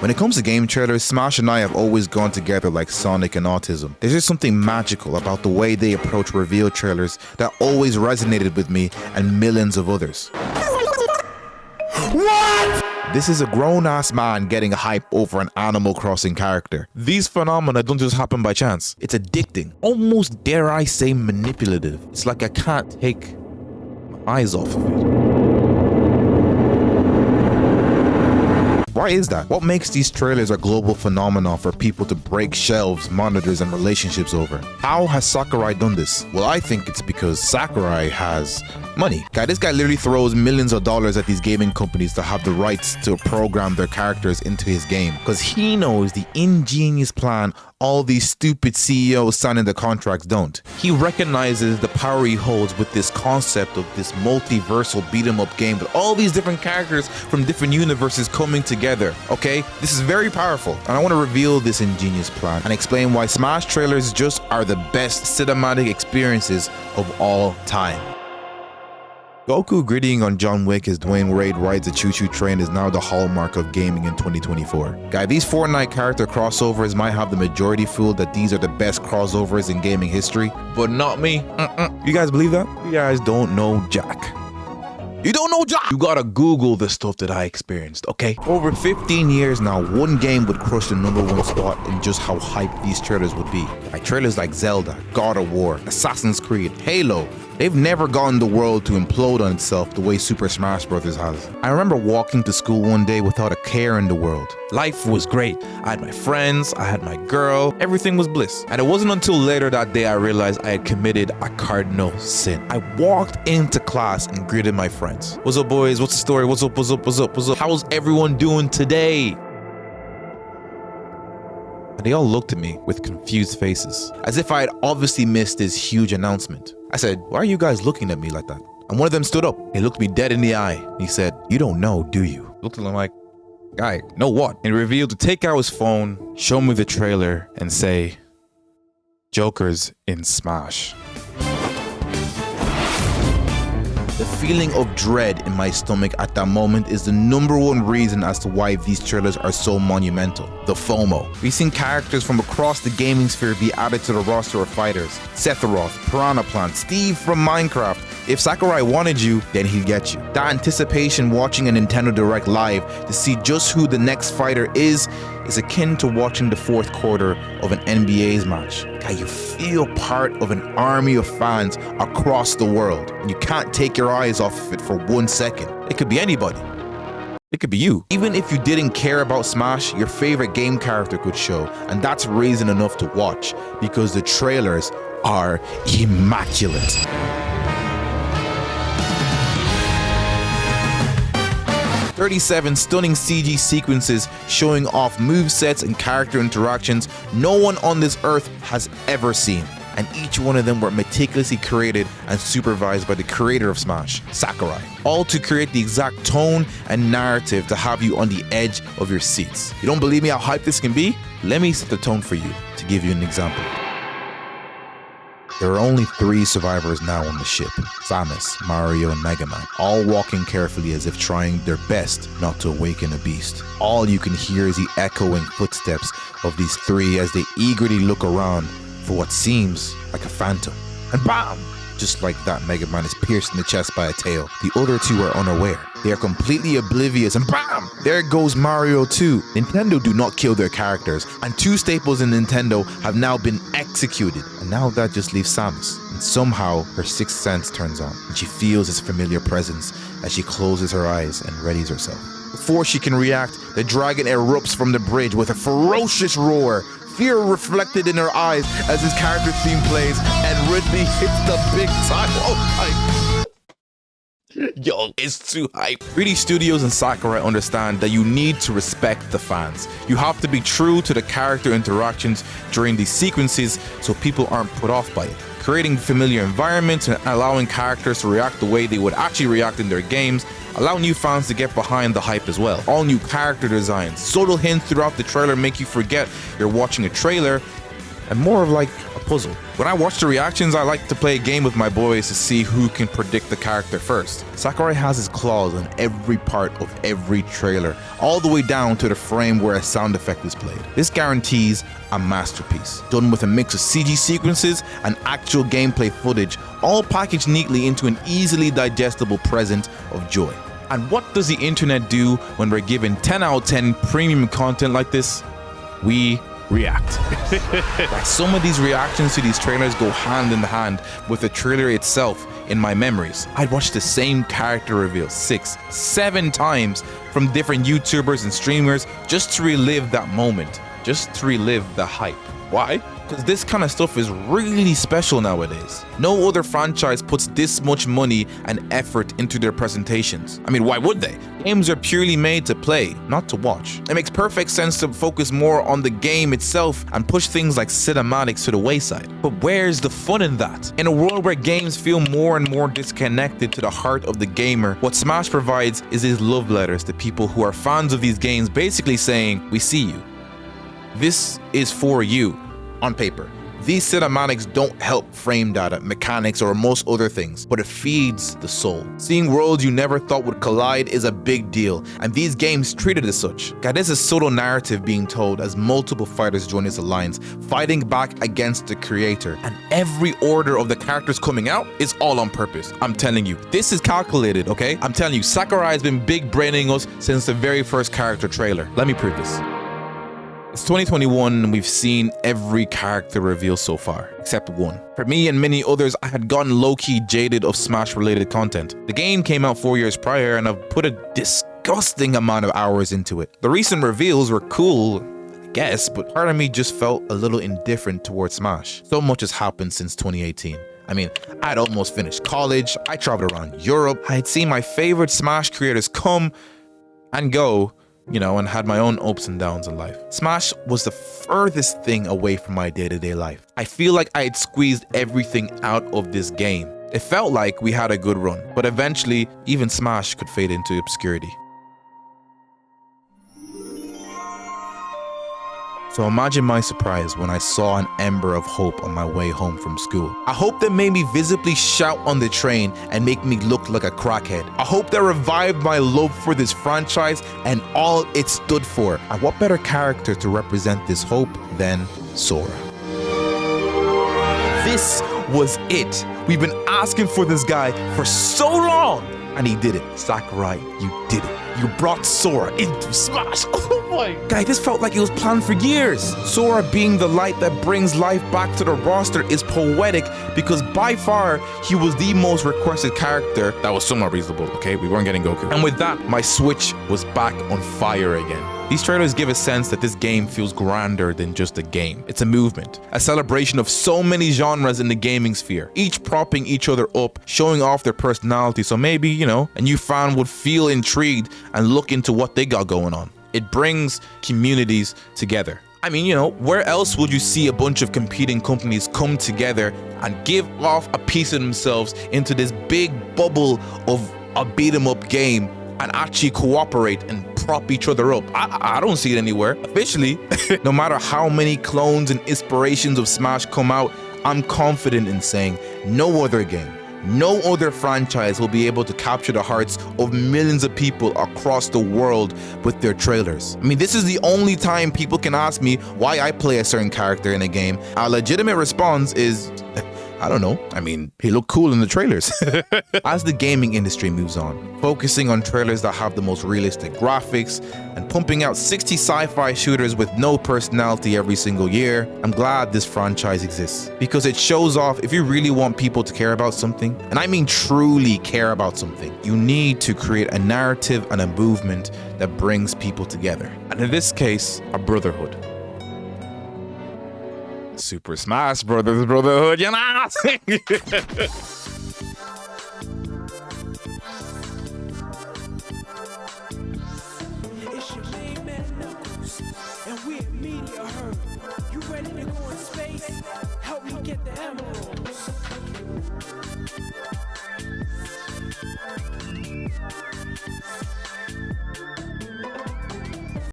When it comes to game trailers, Smash and I have always gone together like Sonic and autism. There's just something magical about the way they approach reveal trailers that always resonated with me and millions of others. What? This is a grown-ass man getting hype over an Animal Crossing character. These phenomena don't just happen by chance. It's addicting, almost dare I say manipulative. It's like I can't take my eyes off of it. Why is that? What makes these trailers a global phenomenon for people to break shelves, monitors, and relationships over? How has Sakurai done this? Well, I think it's because Sakurai has money. This guy literally throws millions of dollars at these gaming companies to have the rights to program their characters into his game, because he knows the ingenious plan all these stupid CEOs signing the contracts don't. He recognizes the power he holds with this concept of this multiversal beat-em-up game with all these different characters from different universes coming together, okay? This is very powerful, and I want to reveal this ingenious plan and explain why Smash trailers just are the best cinematic experiences of all time. Goku grittying on John Wick as Dwayne Wade rides a choo-choo train is now the hallmark of gaming in 2024. These Fortnite character crossovers might have the majority fooled that these are the best crossovers in gaming history, but not me. You guys believe that? You guys don't know Jack. You don't know Jack! You gotta Google the stuff that I experienced, okay? Over 15 years now, one game would crush the #1 spot in just how hyped these trailers would be. Trailers like Zelda, God of War, Assassin's Creed, Halo. They've never gotten the world to implode on itself the way Super Smash Bros. Has. I remember walking to school one day without a care in the world. Life was great. I had my friends, I had my girl, everything was bliss. And it wasn't until later that day I realized I had committed a cardinal sin. I walked into class and greeted my friends. What's up, boys? What's the story? What's up? What's up? What's up? What's up? How's everyone doing today? And they all looked at me with confused faces, as if I had obviously missed this huge announcement. I said, "Why are you guys looking at me like that?" And one of them stood up. He looked me dead in the eye. He said, "You don't know, do you?" I looked at him like, "Guy, know what?" And he revealed to take out his phone, show me the trailer, and say, "Joker's in Smash." The feeling of dread in my stomach at that moment is the #1 reason as to why these trailers are so monumental. The FOMO. We've seen characters from across the gaming sphere be added to the roster of fighters. Sephiroth, Piranha Plant, Steve from Minecraft. If Sakurai wanted you, then he'd get you. That anticipation watching a Nintendo Direct live to see just who the next fighter is akin to watching the fourth quarter of an NBA's match. You feel part of an army of fans across the world, and you can't take your eyes off of it for 1 second. It could be anybody. It could be you. Even if you didn't care about Smash, your favorite game character could show, and that's reason enough to watch, because the trailers are immaculate. 37 stunning CG sequences showing off movesets and character interactions no one on this earth has ever seen. And each one of them were meticulously created and supervised by the creator of Smash, Sakurai. All to create the exact tone and narrative to have you on the edge of your seats. You don't believe me how hyped this can be? Let me set the tone for you to give you an example. There are only 3 survivors now on the ship, Samus, Mario, and Mega Man, all walking carefully as if trying their best not to awaken a beast. All you can hear is the echoing footsteps of these 3 as they eagerly look around for what seems like a phantom. And BAM! Just like that, Mega Man is pierced in the chest by a tail. The other 2 are unaware. They are completely oblivious, and BAM! There goes Mario too. Nintendo do not kill their characters, and 2 staples in Nintendo have now been executed. And now that just leaves Samus. And somehow her 6th sense turns on, and she feels his familiar presence as she closes her eyes and readies herself. Before she can react, the dragon erupts from the bridge with a ferocious roar. Fear reflected in her eyes as his character theme plays and Ridley hits the big time. Oh my. Yo, it's too hype. 3D Studios and Sakurai understand that you need to respect the fans. You have to be true to the character interactions during these sequences so people aren't put off by it. Creating familiar environments and allowing characters to react the way they would actually react in their games allow new fans to get behind the hype as well. All new character designs, subtle hints throughout the trailer make you forget you're watching a trailer and more of like a puzzle. When I watch the reactions, I like to play a game with my boys to see who can predict the character first. Sakurai has his claws on every part of every trailer, all the way down to the frame where a sound effect is played. This guarantees a masterpiece, done with a mix of CG sequences and actual gameplay footage, all packaged neatly into an easily digestible present of joy. And what does the internet do when we're given 10 out of 10 premium content like this? We react. Like, some of these reactions to these trailers go hand in hand with the trailer itself. In my memories, I'd watch the same character reveal 6, 7 times from different YouTubers and streamers just to relive that moment, just to relive the hype. Why? Because this kind of stuff is really special nowadays. No other franchise puts this much money and effort into their presentations. I mean, why would they? Games are purely made to play, not to watch. It makes perfect sense to focus more on the game itself and push things like cinematics to the wayside. But where's the fun in that? In a world where games feel more and more disconnected to the heart of the gamer, what Smash provides is his love letters to people who are fans of these games, basically saying, we see you. This is for you. On paper, these cinematics don't help frame data, mechanics, or most other things, but it feeds the soul. Seeing worlds you never thought would collide is a big deal, and these games treat it as such. God, there's a subtle narrative being told as multiple fighters join this alliance, fighting back against the creator, and every order of the characters coming out is all on purpose. I'm telling you, this is calculated, okay? I'm telling you, Sakurai has been big braining us since the very first character trailer. Let me prove this. It's 2021 and we've seen every character reveal so far, except one. For me and many others, I had gotten low-key jaded of Smash-related content. The game came out 4 years prior and I've put a disgusting amount of hours into it. The recent reveals were cool, I guess, but part of me just felt a little indifferent towards Smash. So much has happened since 2018. I mean, I'd almost finished college, I traveled around Europe, I had seen my favorite Smash creators come and go, you know, and had my own ups and downs in life. Smash was the furthest thing away from my day-to-day life. I feel like I had squeezed everything out of this game. It felt like we had a good run, but eventually, even Smash could fade into obscurity. So imagine my surprise when I saw an ember of hope on my way home from school. A hope that made me visibly shout on the train and make me look like a crackhead. A hope that revived my love for this franchise and all it stood for. And what better character to represent this hope than Sora? This was it. We've been asking for this guy for so long, and he did it. Sakurai, you did it. You brought Sora into Smash. Oh my God, this felt like it was planned for years. Sora being the light that brings life back to the roster is poetic because by far he was the most requested character. That was somewhat reasonable, okay? We weren't getting Goku. And with that, my Switch was back on fire again. These trailers give a sense that this game feels grander than just a game. It's a movement, a celebration of so many genres in the gaming sphere, each propping each other up, showing off their personality, so maybe, you know, a new fan would feel intrigued and look into what they got going on. It brings communities together. I mean, you know, where else would you see a bunch of competing companies come together and give off a piece of themselves into this big bubble of a beat-em-up game and actually cooperate and prop each other up? I don't see it anywhere. Officially, no matter how many clones and inspirations of Smash come out, I'm confident in saying no other game, no other franchise will be able to capture the hearts of millions of people across the world with their trailers. I mean, this is the only time people can ask me why I play a certain character in a game. A legitimate response is, I don't know. I mean, he looked cool in the trailers. As the gaming industry moves on, focusing on trailers that have the most realistic graphics and pumping out 60 sci-fi shooters with no personality every single year, I'm glad this franchise exists because it shows off if you really want people to care about something, and I mean truly care about something, you need to create a narrative and a movement that brings people together. And in this case, a brotherhood. Super Smash Brothers Brotherhood, you know? It's your main man Knuckles, and we're Media Herd. You ready to go in space? Help me get the hell